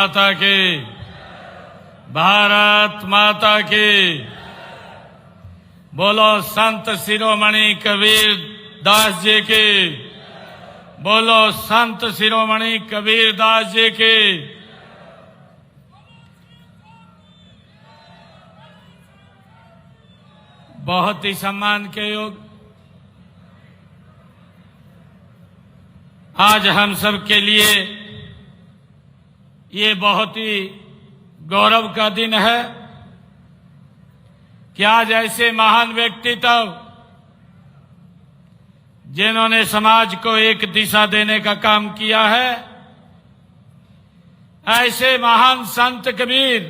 माता की, भारत माता की। बोलो संत शिरोमणि कबीर दास जी की, बोलो संत शिरोमणि कबीर दास जी की। बहुत ही सम्मान के योग आज हम सब के लिए ये बहुत ही गौरव का दिन है कि आज ऐसे महान व्यक्तित्व जिन्होंने समाज को एक दिशा देने का काम किया है, ऐसे महान संत कबीर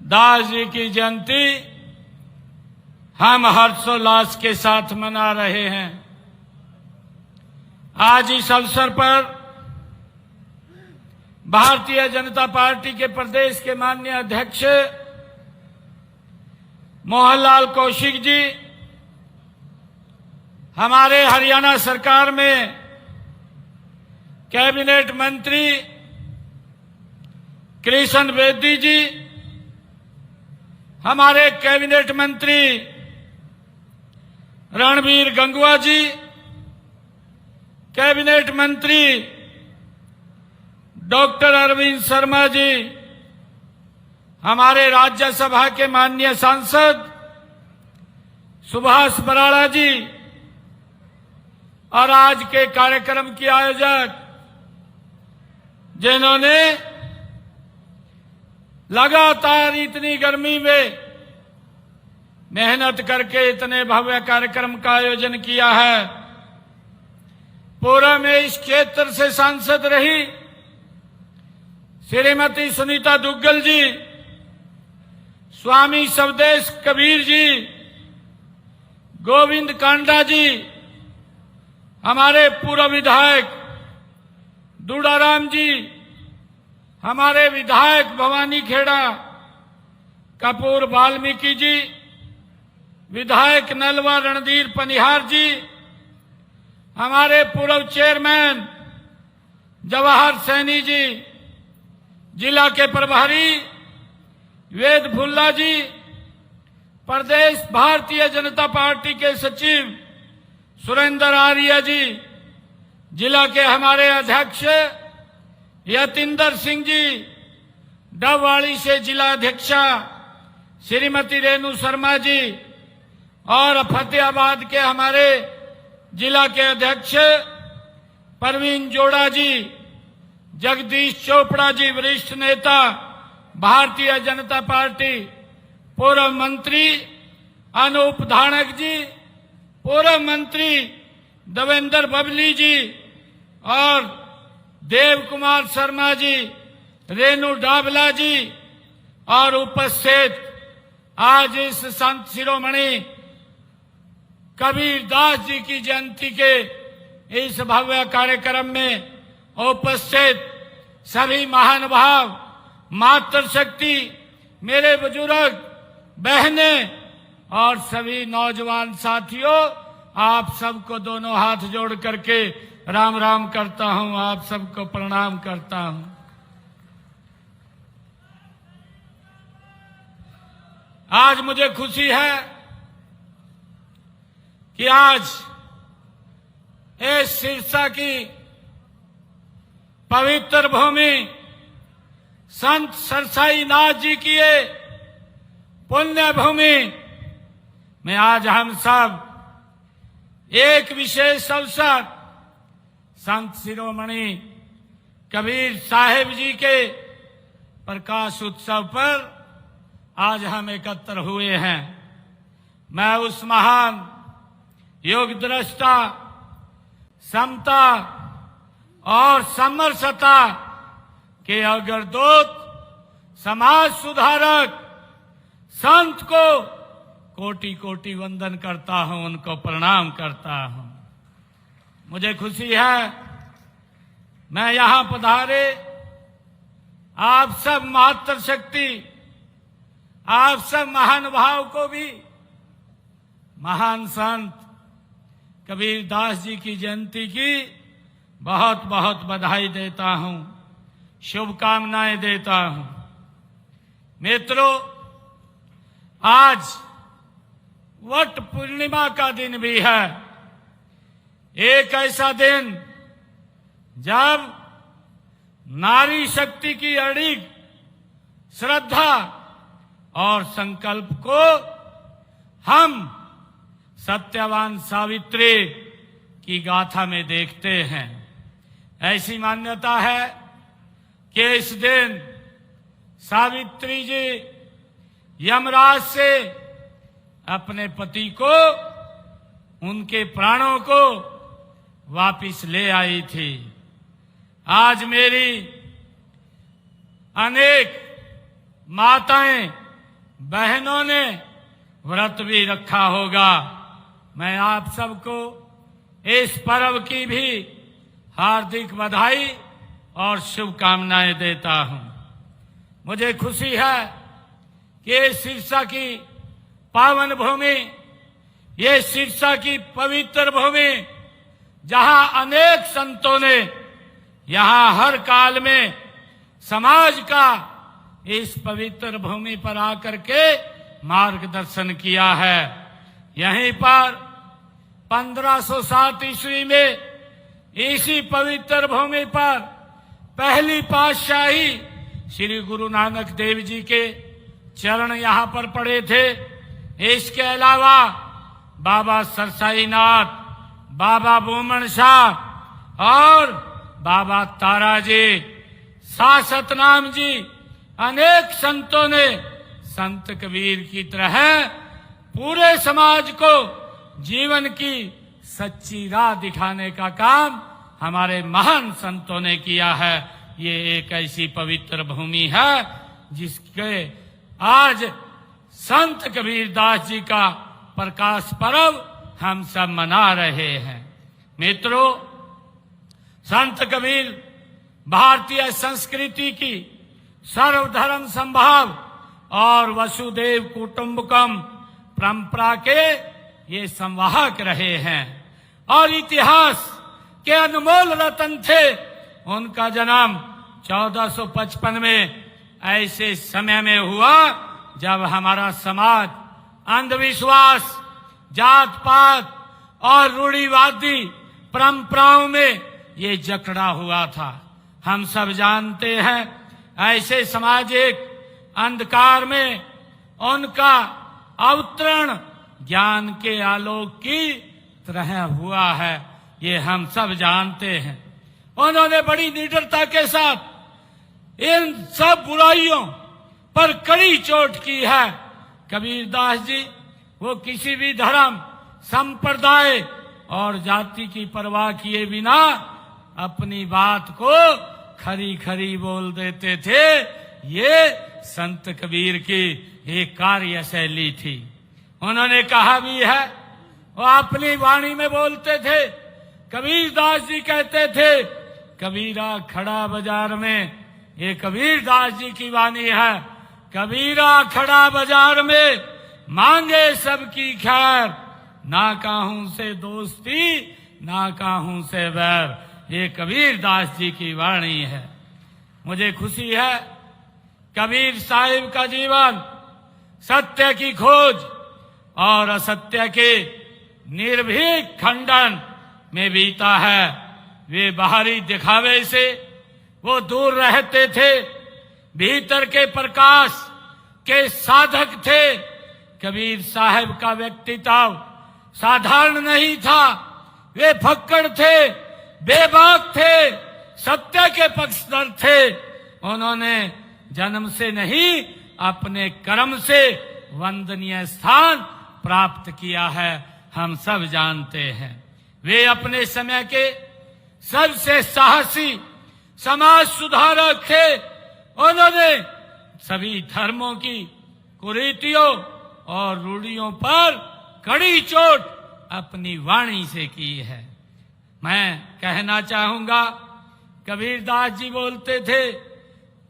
दास जी की जयंती हम हर्षोल्लास के साथ मना रहे हैं। आज इस अवसर पर भारतीय जनता पार्टी के प्रदेश के माननीय अध्यक्ष मोहनलाल कौशिक जी, हमारे हरियाणा सरकार में कैबिनेट मंत्री कृष्ण बेदी जी, हमारे कैबिनेट मंत्री रणबीर गंगवा जी, कैबिनेट मंत्री डॉक्टर अरविंद शर्मा जी, हमारे राज्यसभा के माननीय सांसद सुभाष बराड़ा जी और आज के कार्यक्रम के आयोजक जिन्होंने लगातार इतनी गर्मी में मेहनत करके इतने भव्य कार्यक्रम का आयोजन किया है। पूर्व में इस क्षेत्र से सांसद रही श्रीमती सुनीता दुग्गल जी, स्वामी शबदेश कबीर जी, गोविंद कांडा जी, हमारे पूर्व विधायक दुड़ाराम जी, हमारे विधायक भवानी खेड़ा कपूर वाल्मीकि जी, विधायक नलवा रणधीर पनिहार जी, हमारे पूर्व चेयरमैन जवाहर सैनी जी, जिला के प्रभारी वेद भुल्ला जी, प्रदेश भारतीय जनता पार्टी के सचिव सुरेंद्र आर्य जी, जिला के हमारे अध्यक्ष यतिंदर सिंह जी, डबवाड़ी से जिला अध्यक्षा श्रीमती रेणु शर्मा जी और फतेहाबाद के हमारे जिला के अध्यक्ष परवीन जोड़ा जी, जगदीश चोपड़ा जी, वरिष्ठ नेता भारतीय जनता पार्टी, पूर्व मंत्री अनूप धानक जी, पूर्व मंत्री देवेंद्र बबली जी और देव कुमार शर्मा जी, रेणु डाबला जी और उपस्थित आज इस संत शिरोमणि कबीर दास जी की जयंती के इस भव्य कार्यक्रम में उपस्थित सभी महानुभाव, मातृशक्ति, मेरे बुजुर्ग, बहनें और सभी नौजवान साथियों, आप सबको दोनों हाथ जोड़ करके राम राम करता हूं, आप सबको प्रणाम करता हूं। आज मुझे खुशी है कि आज इस सिरसा की पवित्र भूमि संत सरसाई नाथ जी की ये पुण्य भूमि में आज हम सब एक विशेष अवसर संत शिरोमणि कबीर साहिब जी के प्रकाश उत्सव पर आज हम एकत्र हुए हैं। मैं उस महान योग दृष्टा, समता और समरसता के अग्रदूत, समाज सुधारक संत को कोटि कोटि वंदन करता हूं, उनको प्रणाम करता हूं। मुझे खुशी है मैं यहां पधारे आप सब मातृशक्ति, आप सब महानुभाव को भी महान संत कबीर दास जी की जयंती की बहुत बहुत बधाई देता हूं। शुभकामनाएं देता हूं। मित्रों, आज वट पूर्णिमा का दिन भी है। एक ऐसा दिन जब नारी शक्ति की अड़िग श्रद्धा और संकल्प को हम सत्यवान सावित्री की गाथा में देखते हैं। ऐसी मान्यता है कि इस दिन सावित्री जी यमराज से अपने पति को, उनके प्राणों को वापिस ले आई थी। आज मेरी अनेक माताएं बहनों ने व्रत भी रखा होगा। मैं आप सबको इस पर्व की भी हार्दिक बधाई और शुभकामनाएं देता हूं। मुझे खुशी है कि ये सिरसा की पावन भूमि, ये सिरसा की पवित्र भूमि, जहां अनेक संतों ने यहां हर काल में समाज का इस पवित्र भूमि पर आकर के मार्गदर्शन किया है। यहीं पर 1507 ईस्वी में इसी पवित्र भूमि पर पहली पातशाही श्री गुरु नानक देव जी के चरण यहां पर पड़े थे। इसके अलावा बाबा सरसाईनाथ, बाबा बूमन शाह और बाबा ताराजी, सासतनाम जी, अनेक संतों ने संत कबीर की तरह पूरे समाज को जीवन की सच्ची राह दिखाने का काम हमारे महान संतों ने किया है। ये एक ऐसी पवित्र भूमि है जिसके आज संत कबीरदास जी का प्रकाश पर्व हम सब मना रहे हैं। मित्रों, संत कबीर भारतीय संस्कृति की सर्वधर्म संभाव और वसुदेव कुटुंबकम परंपरा के ये संवाहक रहे हैं और इतिहास के अनमोल रतन थे। उनका जन्म 1455 में ऐसे समय में हुआ जब हमारा समाज अंधविश्वास, जात पात और रूढ़िवादी परंपराओं में ये जकड़ा हुआ था। हम सब जानते हैं ऐसे सामाजिक अंधकार में उनका अवतरण ज्ञान के आलोक की तरह हुआ है, ये हम सब जानते हैं। उन्होंने बड़ी निडरता के साथ इन सब बुराइयों पर कड़ी चोट की है। कबीरदास जी वो किसी भी धर्म, संप्रदाय और जाति की परवाह किए बिना अपनी बात को खरी खरी बोल देते थे। ये संत कबीर की एक कार्य शैली थी। उन्होंने कहा भी है, वो अपनी वाणी में बोलते थे। कबीरदास जी कहते थे, कबीरा खड़ा बाजार में, ये कबीरदास जी की वाणी है। कबीरा खड़ा बाजार में मांगे सबकी खैर, ना काहू से दोस्ती ना काहू से बैर। ये कबीरदास जी की वाणी है। मुझे खुशी है कबीर साहिब का जीवन सत्य की खोज और असत्य के निर्भीक खंडन में बीता है। वे बाहरी दिखावे से वो दूर रहते थे, भीतर के प्रकाश के साधक थे। कबीर साहब का व्यक्तित्व साधारण नहीं था। वे फक्कड़ थे, बेबाक थे, सत्य के पक्षधर थे। उन्होंने जन्म से नहीं अपने कर्म से वंदनीय स्थान प्राप्त किया है, हम सब जानते हैं। वे अपने समय के सबसे साहसी समाज सुधारक थे। उन्होंने सभी धर्मों की कुरीतियों और रूढ़ियों पर कड़ी चोट अपनी वाणी से की है। मैं कहना चाहूंगा, कबीरदास जी बोलते थे,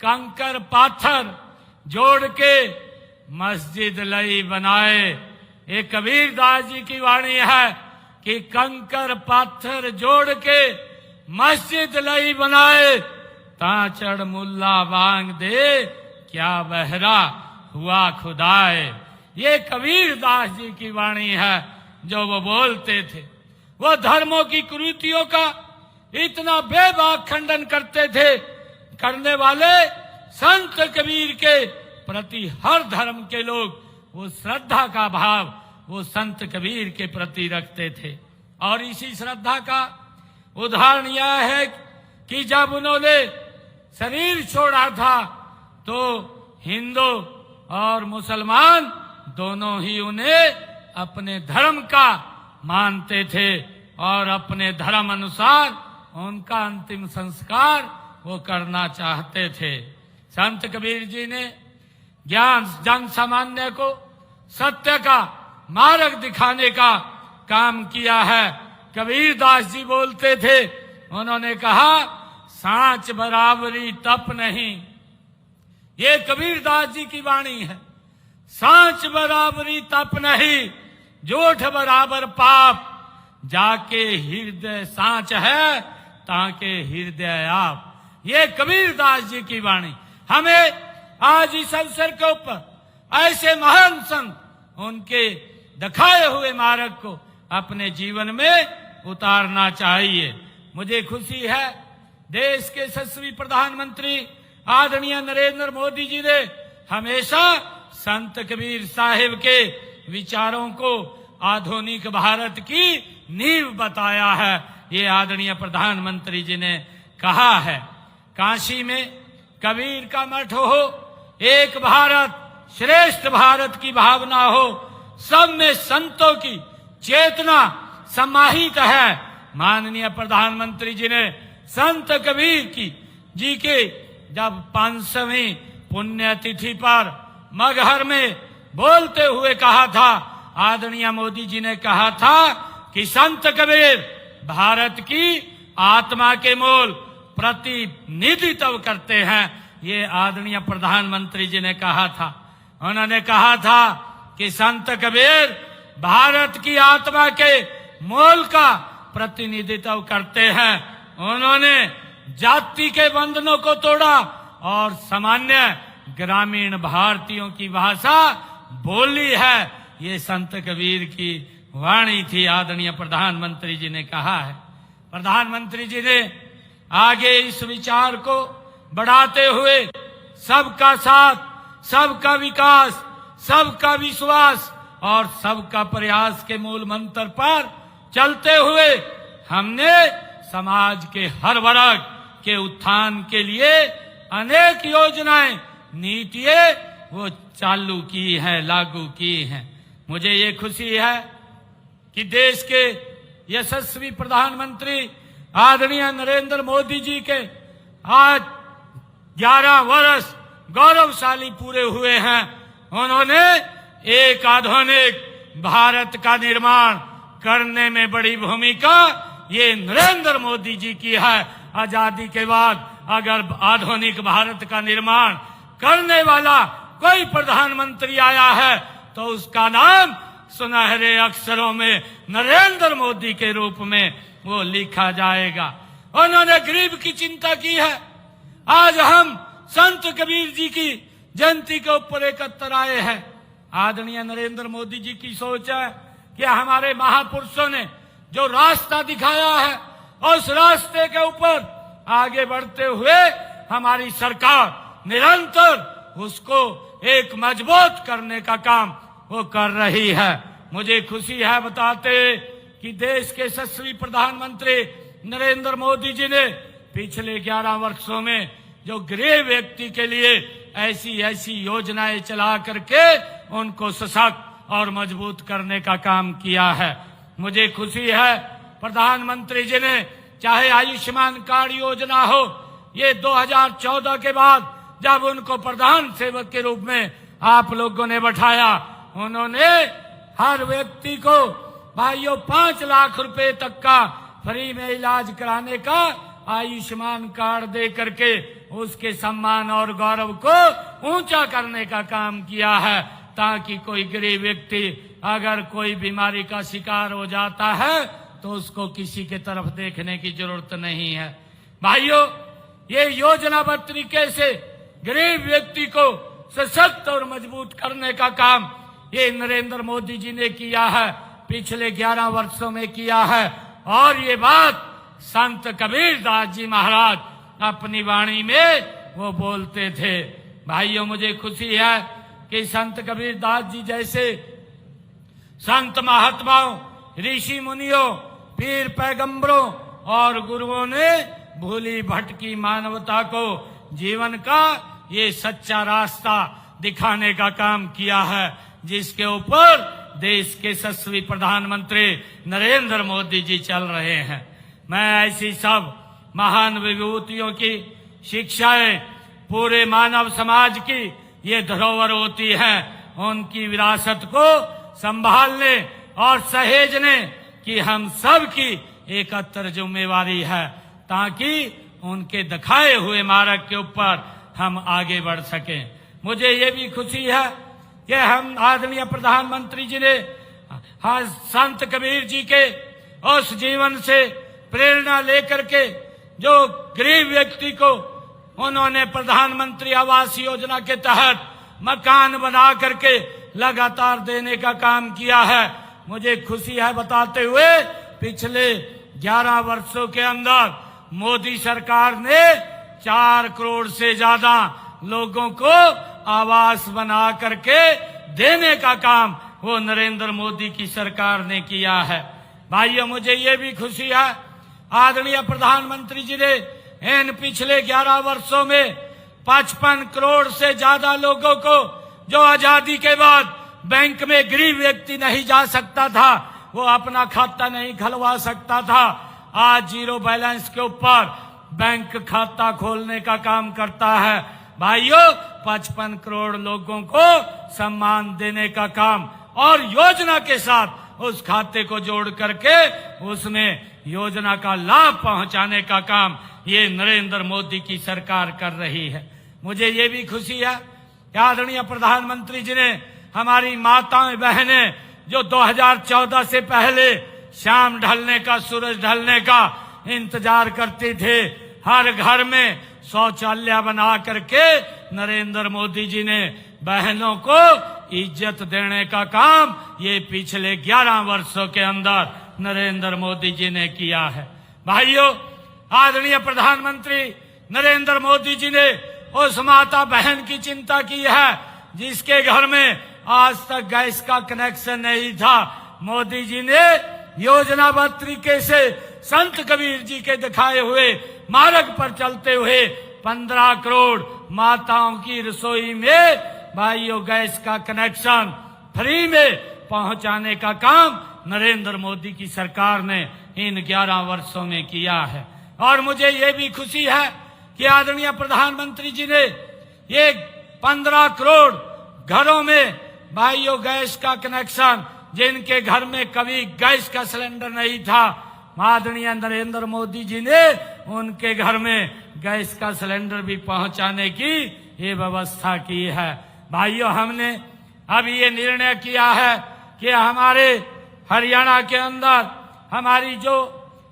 कंकर पाथर जोड़ के मस्जिद लई बनाए। ये कबीरदास जी की वाणी है कि कंकर पाथर जोड़ के मस्जिद लई बनाए। ताचड़ मुल्ला वांग दे, क्या बहरा हुआ खुदाए। ये कबीर दास जी की वाणी है जो वो बोलते थे। वो धर्मों की कुरीतियों का इतना बेबाक खंडन करते थे, करने वाले संत कबीर के प्रति हर धर्म के लोग वो श्रद्धा का भाव वो संत कबीर के प्रति रखते थे। और इसी श्रद्धा का उदाहरण यह है कि जब उन्होंने शरीर छोड़ा था तो हिंदू और मुसलमान दोनों ही उन्हें अपने धर्म का मानते थे और अपने धर्म अनुसार उनका अंतिम संस्कार वो करना चाहते थे। संत कबीर जी ने ज्ञान जन सामान्य को सत्य का मार्ग दिखाने का काम किया है। कबीर दास जी बोलते थे, उन्होंने कहा सांच बराबरी तप नहीं। ये कबीर दास जी की वाणी है। सांच बराबरी तप नहीं, झूठ बराबर पाप, जाके हृदय सांच है ताके हृदय आप। ये कबीर दास जी की वाणी। हमें आज इस अवसर के ऊपर ऐसे महान संत उनके दिखाए हुए मार्ग को अपने जीवन में उतारना चाहिए। मुझे खुशी है देश के यशस्वी प्रधानमंत्री आदरणीय नरेंद्र मोदी जी ने हमेशा संत कबीर साहिब के विचारों को आधुनिक भारत की नींव बताया है। ये आदरणीय प्रधानमंत्री जी ने कहा है, काशी में कबीर का मठ हो, एक भारत श्रेष्ठ भारत की भावना हो, सब में संतों की चेतना समाहित है। माननीय प्रधानमंत्री जी ने संत कबीर की जी के जब 500वीं पुण्यतिथि पर मगहर में बोलते हुए कहा था, आदरणीय मोदी जी ने कहा था कि संत कबीर भारत की आत्मा के मूल प्रतिनिधित्व करते हैं। ये आदरणीय प्रधानमंत्री जी ने कहा था। उन्होंने कहा था कि संत कबीर भारत की आत्मा के मूल का प्रतिनिधित्व करते हैं। उन्होंने जाति के बंधनों को तोड़ा और सामान्य ग्रामीण भारतीयों की भाषा बोली है। ये संत कबीर की वाणी थी। आदरणीय प्रधानमंत्री जी ने कहा है। प्रधानमंत्री जी ने आगे इस विचार को बढ़ाते हुए सबका साथ, सबका विकास, सबका विश्वास और सबका प्रयास के मूल मंत्र पर चलते हुए हमने समाज के हर वर्ग के उत्थान के लिए अनेक योजनाएं, नीतियां वो चालू की हैं, लागू की हैं। मुझे ये खुशी है कि देश के यशस्वी प्रधानमंत्री आदरणीय नरेंद्र मोदी जी के आज 11 वर्ष गौरवशाली पूरे हुए हैं। उन्होंने एक आधुनिक भारत का निर्माण करने में बड़ी भूमिका ये नरेंद्र मोदी जी की है। आजादी के बाद अगर आधुनिक भारत का निर्माण करने वाला कोई प्रधानमंत्री आया है तो उसका नाम सुनहरे अक्षरों में नरेंद्र मोदी के रूप में वो लिखा जाएगा। उन्होंने गरीब की चिंता की है। आज हम संत कबीर जी की जयंती के ऊपर एकत्र आए हैं। आदरणीय नरेंद्र मोदी जी की सोच है कि हमारे महापुरुषों ने जो रास्ता दिखाया है उस रास्ते के ऊपर आगे बढ़ते हुए हमारी सरकार निरंतर उसको एक मजबूत करने का काम वो कर रही है। मुझे खुशी है बताते कि देश के यशस्वी प्रधानमंत्री नरेंद्र मोदी जी ने पिछले 11 वर्षों में जो गरीब व्यक्ति के लिए ऐसी योजनाएं चला करके उनको सशक्त और मजबूत करने का काम किया है। मुझे खुशी है प्रधानमंत्री जी ने चाहे आयुष्मान कार्ड योजना हो, ये 2014 के बाद जब उनको प्रधान सेवक के रूप में आप लोगों ने बैठाया, उन्होंने हर व्यक्ति को भाइयों 5 लाख रुपए तक का फ्री में इलाज कराने का आयुष्मान कार्ड दे करके उसके सम्मान और गौरव को ऊंचा करने का काम किया है, ताकि कोई गरीब व्यक्ति अगर कोई बीमारी का शिकार हो जाता है तो उसको किसी के तरफ देखने की जरूरत नहीं है। भाइयों, ये योजनाबद्ध तरीके से गरीब व्यक्ति को सशक्त और मजबूत करने का काम ये नरेंद्र मोदी जी ने किया है, पिछले 11 वर्षों में किया है। और ये बात संत कबीरदास जी महाराज अपनी वाणी में वो बोलते थे। भाइयों, मुझे खुशी है कि संत कबीरदास जी जैसे संत महात्माओं, ऋषि मुनियों, पीर पैगंबरों और गुरुओं ने भूली भटकी मानवता को जीवन का ये सच्चा रास्ता दिखाने का काम किया है, जिसके ऊपर देश के यशस्वी प्रधानमंत्री नरेंद्र मोदी जी चल रहे हैं। मैं ऐसी सब महान विभूतियों की शिक्षाएं पूरे मानव समाज की ये धरोहर होती है, उनकी विरासत को संभालने और सहेजने की हम सब की एकत्र जिम्मेवारी है, ताकि उनके दिखाए हुए मार्ग के ऊपर हम आगे बढ़ सकें। मुझे ये भी खुशी है कि हम आदरणीय प्रधानमंत्री जी ने संत कबीर जी के उस जीवन से प्रेरणा लेकर के जो गरीब व्यक्ति को उन्होंने प्रधानमंत्री आवास योजना के तहत मकान बना करके लगातार देने का काम किया है। मुझे खुशी है बताते हुए पिछले 11 वर्षों के अंदर मोदी सरकार ने 4 करोड़ से ज्यादा लोगों को आवास बना करके देने का काम वो नरेंद्र मोदी की सरकार ने किया है। भाइयों, मुझे ये भी खुशी है आदरणीय प्रधानमंत्री जी ने इन पिछले 11 वर्षों में 55 करोड़ से ज्यादा लोगों को, जो आजादी के बाद बैंक में गरीब व्यक्ति नहीं जा सकता था, वो अपना खाता नहीं खुलवा सकता था, आज जीरो बैलेंस के ऊपर बैंक खाता खोलने का काम करता है। भाइयों, 55 करोड़ लोगों को सम्मान देने का काम और योजना के साथ उस खाते को जोड़ करके उसमें योजना का लाभ पहुंचाने का काम ये नरेंद्र मोदी की सरकार कर रही है। मुझे ये भी खुशी है कि आदरणीय प्रधानमंत्री जी ने हमारी माताएं बहनें जो 2014 से पहले शाम ढलने का, सूरज ढलने का इंतजार करते थे, हर घर में शौचालय बना करके नरेंद्र मोदी जी ने बहनों को इज्जत देने का काम ये पिछले 11 वर्षों के अंदर नरेंद्र मोदी जी ने किया है। भाइयों, आदरणीय प्रधानमंत्री नरेंद्र मोदी जी ने उस माता बहन की चिंता की है जिसके घर में आज तक गैस का कनेक्शन नहीं था। मोदी जी ने योजनाबद्ध तरीके से संत कबीर जी के दिखाए हुए मार्ग पर चलते हुए 15 करोड़ माताओं की रसोई में भाइयों गैस का कनेक्शन फ्री में पहुंचाने का काम नरेंद्र मोदी की सरकार ने इन 11 वर्षों में किया है। और मुझे ये भी खुशी है कि आदरणीय प्रधानमंत्री जी ने ये 15 करोड़ घरों में भाइयों गैस का कनेक्शन, जिनके घर में कभी गैस का सिलेंडर नहीं था, आदरणीय नरेंद्र मोदी जी ने उनके घर में गैस का सिलेंडर भी पहुंचाने की ये व्यवस्था की है। भाइयों, हमने अभी ये निर्णय किया है कि हमारे हरियाणा के अंदर हमारी जो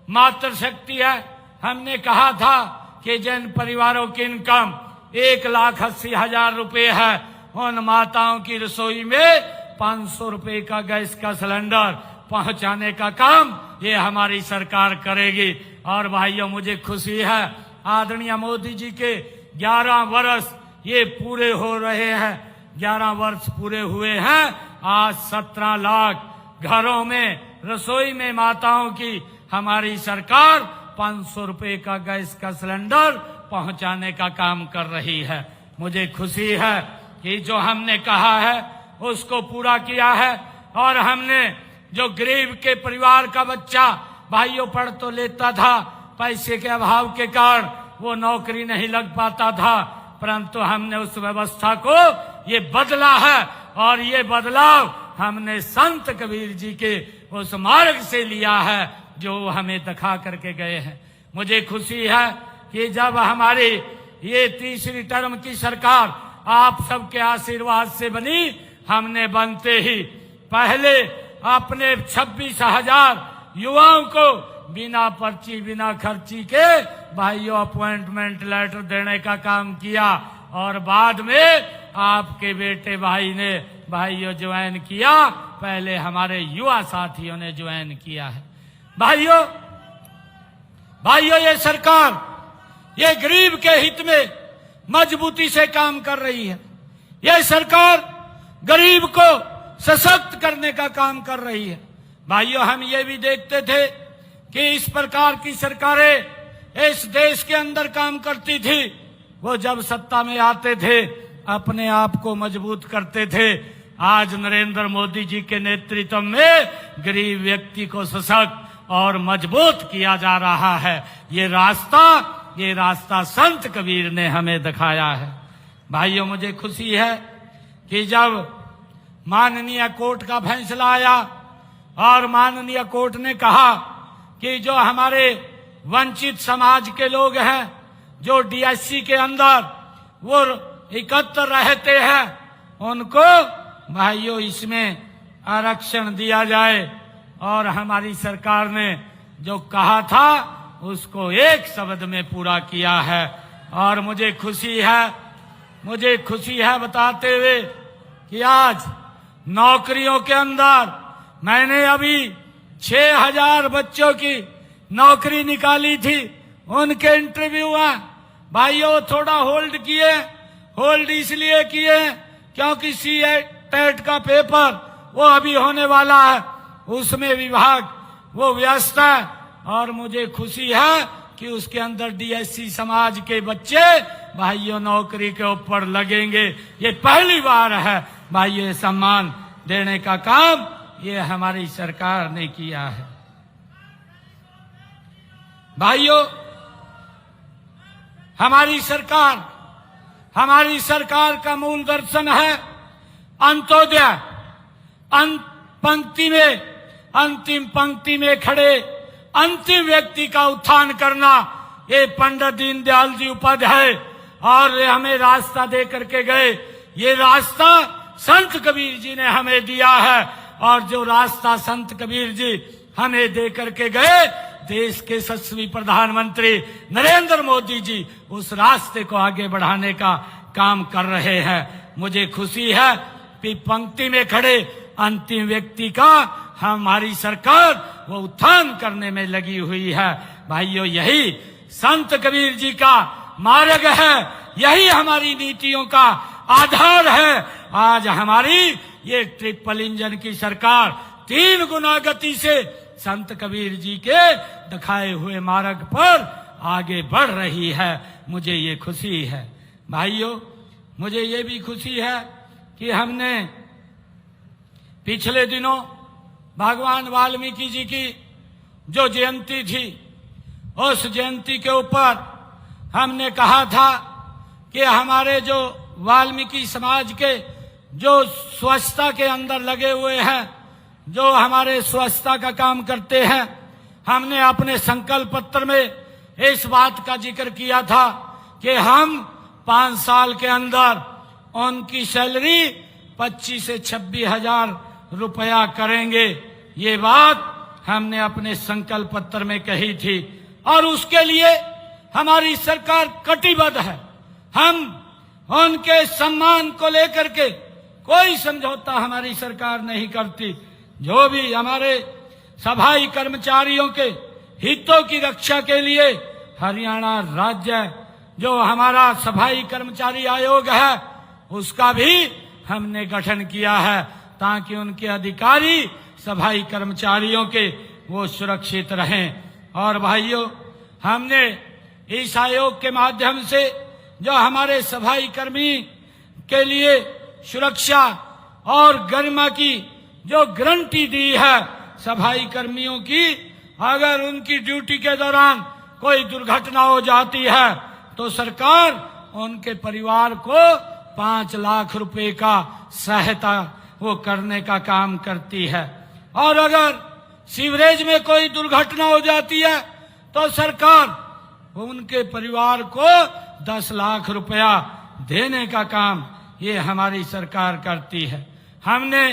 मातृशक्ति है, हमने कहा था कि जिन परिवारों की इनकम 1,80,000 रुपए है, उन माताओं की रसोई में 500 रुपए का गैस का सिलेंडर पहुंचाने का काम ये हमारी सरकार करेगी। और भाइयों, मुझे खुशी है आदरणीय मोदी जी के 11 वर्ष ये पूरे हो रहे हैं, 11 वर्ष पूरे हुए हैं। आज 17 लाख घरों में रसोई में माताओं की हमारी सरकार 500 रुपए का गैस का सिलेंडर पहुंचाने का काम कर रही है। मुझे खुशी है कि जो हमने कहा है उसको पूरा किया है। और हमने जो गरीब के परिवार का बच्चा भाइयों पढ़ तो लेता था, पैसे के अभाव के कारण वो नौकरी नहीं लग पाता था, परंतु हमने उस व्यवस्था को ये बदला है। और ये बदलाव हमने संत कबीर जी के उस मार्ग से लिया है जो हमें दिखा करके गए हैं। मुझे खुशी है कि जब हमारी ये तीसरी टर्म की सरकार आप सबके आशीर्वाद से बनी, हमने बनते ही पहले अपने 26,000 युवाओं को बिना पर्ची बिना खर्ची के भाइयों अपॉइंटमेंट लेटर देने का काम किया और बाद में आपके बेटे भाई ने भाइयों ज्वाइन किया। पहले हमारे युवा साथियों ने ज्वाइन किया है। भाइयों ये सरकार ये गरीब के हित में मजबूती से काम कर रही है। ये सरकार गरीब को सशक्त करने का काम कर रही है। भाइयों हम ये भी देखते थे कि इस प्रकार की सरकारें इस देश के अंदर काम करती थी, वो जब सत्ता में आते थे अपने आप को मजबूत करते थे। आज नरेंद्र मोदी जी के नेतृत्व में गरीब व्यक्ति को सशक्त और मजबूत किया जा रहा है। ये रास्ता संत कबीर ने हमें दिखाया है। भाइयों मुझे खुशी है कि जब माननीय कोर्ट का फैसला आया और माननीय कोर्ट ने कहा कि जो हमारे वंचित समाज के लोग हैं, जो डीएससी के अंदर वो एकत्र रहते हैं, उनको भाइयों इसमें आरक्षण दिया जाए। और हमारी सरकार ने जो कहा था उसको एक शब्द में पूरा किया है। और मुझे खुशी है बताते हुए कि आज नौकरियों के अंदर मैंने अभी 6000 बच्चों की नौकरी निकाली थी, उनके इंटरव्यू हुआ। भाइयों थोड़ा होल्ड इसलिए किए क्योंकि टेट का पेपर वो अभी होने वाला है, उसमें विभाग वो व्यस्त है। और मुझे खुशी है कि उसके अंदर डीएससी समाज के बच्चे भाइयों नौकरी के ऊपर लगेंगे। ये पहली बार है भाइयों सम्मान देने का काम ये हमारी सरकार ने किया है। भाइयों हमारी सरकार का मूल दर्शन है अंत्योदय। अंतिम पंक्ति में खड़े अंतिम व्यक्ति का उत्थान करना, ये पंडित दीनदयाल जी उपाध्याय और हमें रास्ता दे करके गए। ये रास्ता संत कबीर जी ने हमें दिया है और जो रास्ता संत कबीर जी हमें दे करके गए, देश के यशस्वी प्रधानमंत्री नरेंद्र मोदी जी उस रास्ते को आगे बढ़ाने का काम कर रहे हैं। मुझे खुशी है कि पंक्ति में खड़े अंतिम व्यक्ति का हमारी सरकार वो उत्थान करने में लगी हुई है। भाइयों यही संत कबीर जी का मार्ग है, यही हमारी नीतियों का आधार है। आज हमारी ये ट्रिपल इंजन की सरकार 3 गुना गति से संत कबीर जी के दिखाए हुए मार्ग पर आगे बढ़ रही है। मुझे ये खुशी है। भाइयों मुझे ये भी खुशी है कि हमने पिछले दिनों भगवान वाल्मीकि जी की जो जयंती थी, उस जयंती के ऊपर हमने कहा था कि हमारे जो वाल्मीकि समाज के जो स्वच्छता के अंदर लगे हुए हैं, जो हमारे स्वच्छता का काम करते हैं, हमने अपने संकल्प पत्र में इस बात का जिक्र किया था कि हम 5 साल के अंदर उनकी सैलरी 25 से 26 हजार रुपया करेंगे। ये बात हमने अपने संकल्प पत्र में कही थी और उसके लिए हमारी सरकार कटिबद्ध है। हम उनके सम्मान को लेकर के कोई समझौता हमारी सरकार नहीं करती। जो भी हमारे सफाई कर्मचारियों के हितों की रक्षा के लिए हरियाणा राज्य जो हमारा सफाई कर्मचारी आयोग है, उसका भी हमने गठन किया है ताकि उनके अधिकारी सफाई कर्मचारियों के वो सुरक्षित रहें। और भाइयों हमने इस आयोग के माध्यम से जो हमारे सफाई कर्मी के लिए सुरक्षा और गरिमा की जो गारंटी दी है, सफाई कर्मियों की अगर उनकी ड्यूटी के दौरान कोई दुर्घटना हो जाती है तो सरकार उनके परिवार को 5 लाख रुपए का सहायता वो करने का काम करती है। और अगर सीवरेज में कोई दुर्घटना हो जाती है तो सरकार उनके परिवार को 10 लाख रुपया देने का काम ये हमारी सरकार करती है। हमने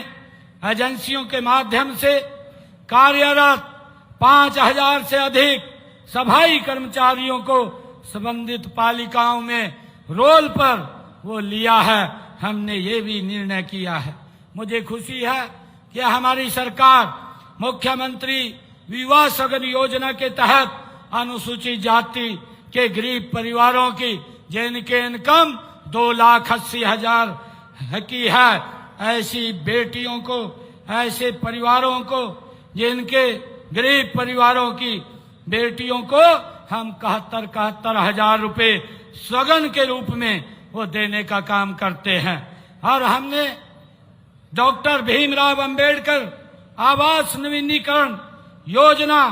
एजेंसियों के माध्यम से कार्यरत 5,000 से अधिक सफाई कर्मचारियों को संबंधित पालिकाओं में रोल पर वो लिया है। हमने ये भी निर्णय किया है। मुझे खुशी है कि हमारी सरकार मुख्यमंत्री विवाह सगन योजना के तहत अनुसूचित जाति के गरीब परिवारों की जिनके इनकम 2,80,000 की है, ऐसी बेटियों को, ऐसे परिवारों को, जिनके गरीब परिवारों की बेटियों को हम 71,000 रुपए सगन के रूप में वो देने का काम करते हैं। और हमने डॉक्टर भीमराव अंबेडकर आवास नवीनीकरण योजना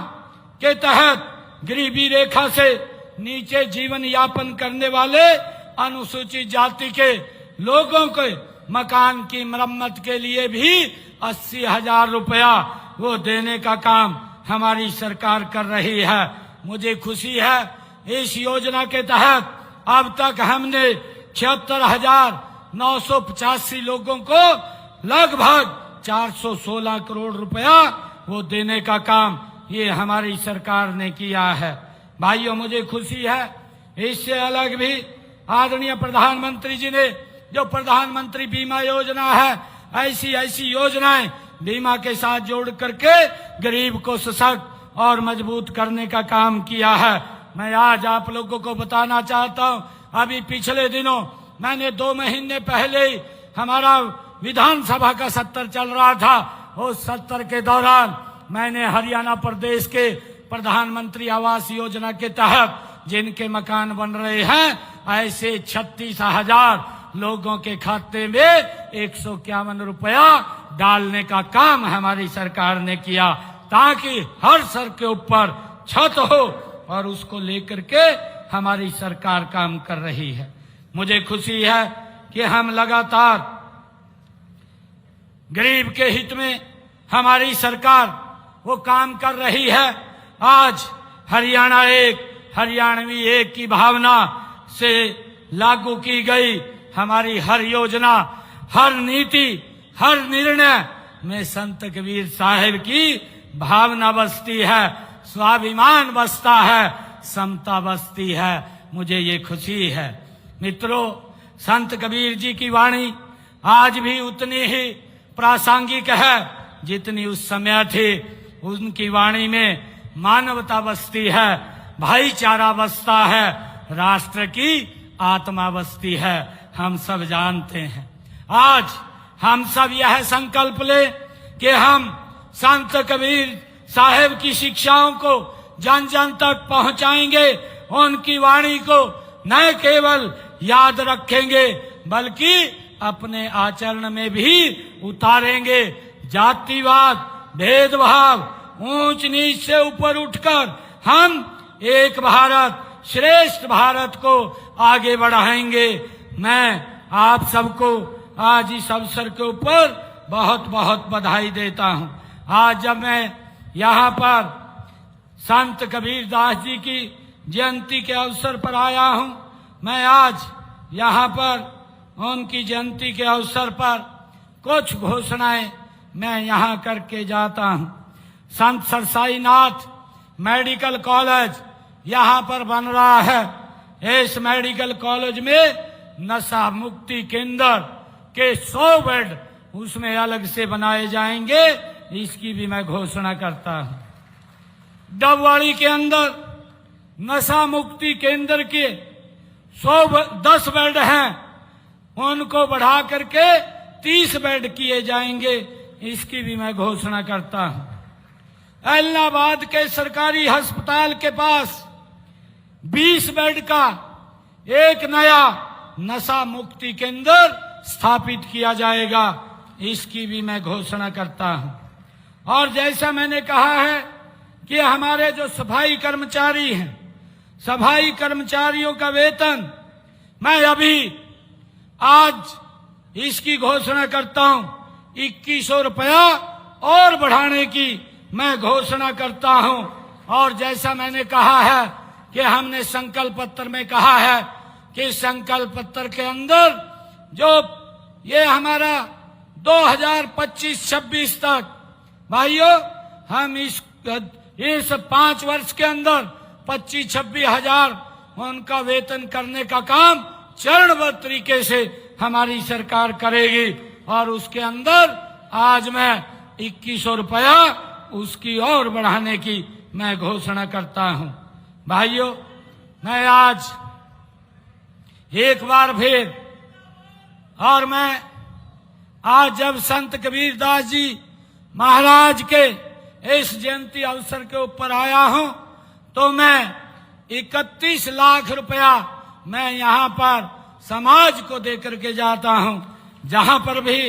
के तहत गरीबी रेखा से नीचे जीवन यापन करने वाले अनुसूचित जाति के लोगों के मकान की मरम्मत के लिए भी 80,000 रुपया वो देने का काम हमारी सरकार कर रही है। मुझे खुशी है इस योजना के तहत अब तक हमने 76,985 लोगों को लगभग 416 करोड़ रुपया वो देने का काम ये हमारी सरकार ने किया है। भाइयों, मुझे खुशी है इससे अलग भी आदरणीय प्रधानमंत्री जी ने जो प्रधानमंत्री बीमा योजना है, ऐसी योजनाएं बीमा के साथ जोड़ करके गरीब को सशक्त और मजबूत करने का काम किया है। मैं आज आप लोगों को बताना चाहता हूं, अभी पिछले दिनों मैंने 2 महीने पहले ही हमारा विधानसभा का सत्र चल रहा था, उस सत्र के दौरान मैंने हरियाणा प्रदेश के प्रधानमंत्री आवास योजना के तहत जिनके मकान बन रहे हैं, ऐसे 36,000 लोगों के खाते में 151 रुपया डालने का काम हमारी सरकार ने किया, ताकि हर सर के ऊपर छत हो, और उसको लेकर के हमारी सरकार काम कर रही है। मुझे खुशी है कि हम लगातार गरीब के हित में हमारी सरकार वो काम कर रही है। आज हरियाणा एक, हरियाणवी एक की भावना से लागू की गई हमारी हर योजना, हर नीति, हर निर्णय में संत कबीर साहिब की भावना बसती है, स्वाभिमान बसता है, समता बसती है। मुझे ये खुशी है। मित्रों, संत कबीर जी की वाणी आज भी उतनी ही प्रासंगिक है जितनी उस समय थी। उनकी वाणी में मानवता बसती है, भाईचारा बसता है, राष्ट्र की आत्मा बसती है। हम सब जानते हैं। आज हम सब यह संकल्प ले कि हम संत कबीर साहिब की शिक्षाओं को जन जन तक पहुंचाएंगे, उनकी वाणी को न केवल याद रखेंगे बल्कि अपने आचरण में भी उतारेंगे। जातिवाद, भेदभाव, ऊंच नीच से ऊपर उठकर हम एक भारत श्रेष्ठ भारत को आगे बढ़ाएंगे। मैं आप सबको आज इस अवसर के ऊपर बहुत बहुत बधाई देता हूं। आज जब मैं यहाँ पर संत कबीर दास जी की जयंती के अवसर पर आया हूं, मैं आज यहाँ पर उनकी जयंती के अवसर पर कुछ घोषणाएं मैं यहाँ करके जाता हूं। संत सरसाईनाथ मेडिकल कॉलेज यहाँ पर बन रहा है। इस मेडिकल कॉलेज में नशा मुक्ति केंद्र के 100 बेड उसमें अलग से बनाए जाएंगे, इसकी भी मैं घोषणा करता हूं। डबवाड़ी के अंदर नशा मुक्ति केंद्र के 10 बेड हैं, उनको बढ़ा करके 30 बेड किए जाएंगे, इसकी भी मैं घोषणा करता हूं। इलाहाबाद के सरकारी अस्पताल के पास 20 बेड का एक नया नशा मुक्ति केंद्र स्थापित किया जाएगा, इसकी भी मैं घोषणा करता हूं। और जैसा मैंने कहा है कि हमारे जो सफाई कर्मचारी हैं, सफाई कर्मचारियों का वेतन मैं अभी आज इसकी घोषणा करता हूं, 2100 रुपया और बढ़ाने की मैं घोषणा करता हूं। और जैसा मैंने कहा है कि हमने संकल्प पत्र में कहा है कि संकल्प पत्र के अंदर जो ये हमारा 2025-26 तक भाइयों हम इस इस 5 वर्ष के अंदर 25-26 हजार उनका वेतन करने का काम चरणबद्ध तरीके से हमारी सरकार करेगी। और उसके अंदर आज मैं 2100 रुपया उसकी और बढ़ाने की मैं घोषणा करता हूं। भाइयों, मैं आज एक बार फिर और मैं आज जब संत कबीरदास जी महाराज के इस जयंती अवसर के ऊपर आया हूं तो मैं 31 लाख रुपया मैं यहाँ पर समाज को देकर के जाता हूं। जहां पर भी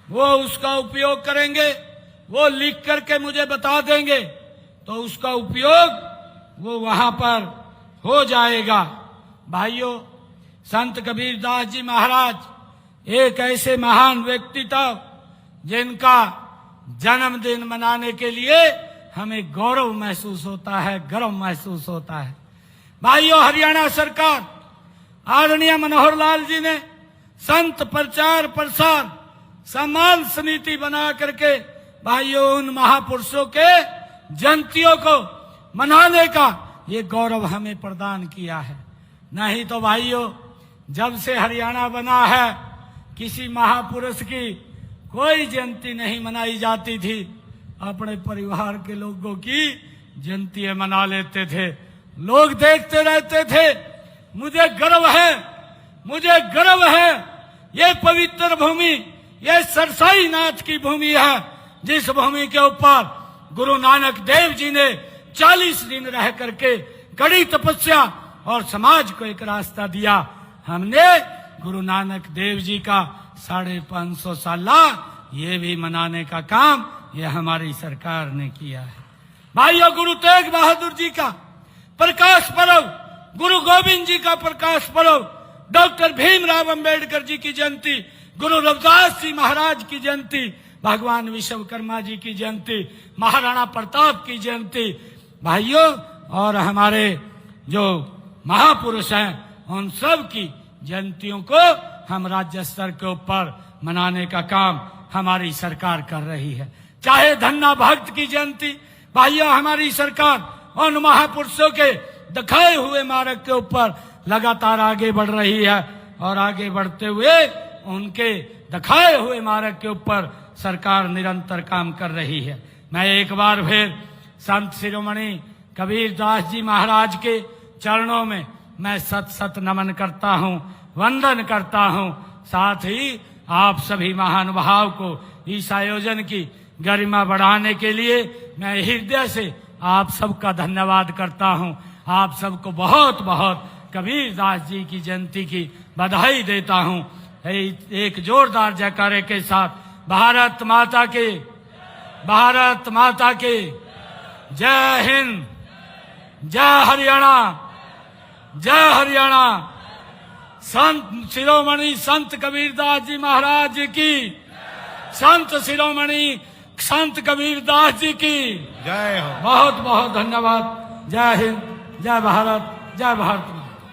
वो उसका उपयोग करेंगे, वो लिख करके मुझे बता देंगे तो उसका उपयोग वो वहां पर हो जाएगा। भाइयों, संत कबीरदास जी महाराज एक ऐसे महान व्यक्तित्व जिनका जन्मदिन मनाने के लिए हमें गौरव महसूस होता है, गर्व महसूस होता है। भाइयों, हरियाणा सरकार आदरणीय मनोहर लाल जी ने संत प्रचार प्रसार सम्मान समिति बना करके भाइयों उन महापुरुषों के जयंतियों को मनाने का ये गौरव हमें प्रदान किया है। नहीं तो भाइयों, जब से हरियाणा बना है किसी महापुरुष की कोई जयंती नहीं मनाई जाती थी। अपने परिवार के लोगों की जयंतियां मना लेते थे, लोग देखते रहते थे। मुझे गर्व है, मुझे गर्व है, ये पवित्र भूमि, ये सरसाई नाथ की भूमि है जिस भूमि के ऊपर गुरु नानक देव जी ने 40 दिन रह करके कड़ी तपस्या और समाज को एक रास्ता दिया। हमने गुरु नानक देव जी का 550 साला ये भी मनाने का काम ये हमारी सरकार ने किया है। भाइयों, गुरु तेग बहादुर जी का प्रकाश पर्व, गुरु गोविंद जी का प्रकाश पर्व, डॉक्टर भीमराव अंबेडकर जी की जयंती, गुरु रविदास जी महाराज की जयंती, भगवान विश्वकर्मा जी की जयंती, महाराणा प्रताप की जयंती। भाइयों, और हमारे जो महापुरुष हैं उन सब की जयंतियों को हम राज्य स्तर के ऊपर मनाने का काम हमारी सरकार कर रही है। चाहे धन्ना भक्त की जयंती, भाइयों हमारी सरकार उन महापुरुषों के दिखाए हुए मार्ग के ऊपर लगातार आगे बढ़ रही है और आगे बढ़ते हुए उनके दिखाए हुए मार्ग के ऊपर सरकार निरंतर काम कर रही है। मैं एक बार फिर संत शिरोमणि कबीरदास जी महाराज के चरणों में मैं सत सत नमन करता हूँ, वंदन करता हूँ। साथ ही आप सभी महानुभाव को इस आयोजन की गरिमा बढ़ाने के लिए मैं हृदय से आप सबका धन्यवाद करता हूँ। आप सबको बहुत बहुत कबीरदास जी की जयंती की बधाई देता हूँ। एक जोरदार जयकारे के साथ भारत माता के, भारत माता के जय हिंद, जय हरियाणा, जय हरियाणा। संत शिरोमणि संत कबीरदास जी महाराज की, संत शिरोमणि संत कबीरदास जी की जय हो। बहुत बहुत धन्यवाद। जय हिंद, जय भारत, जय भारत।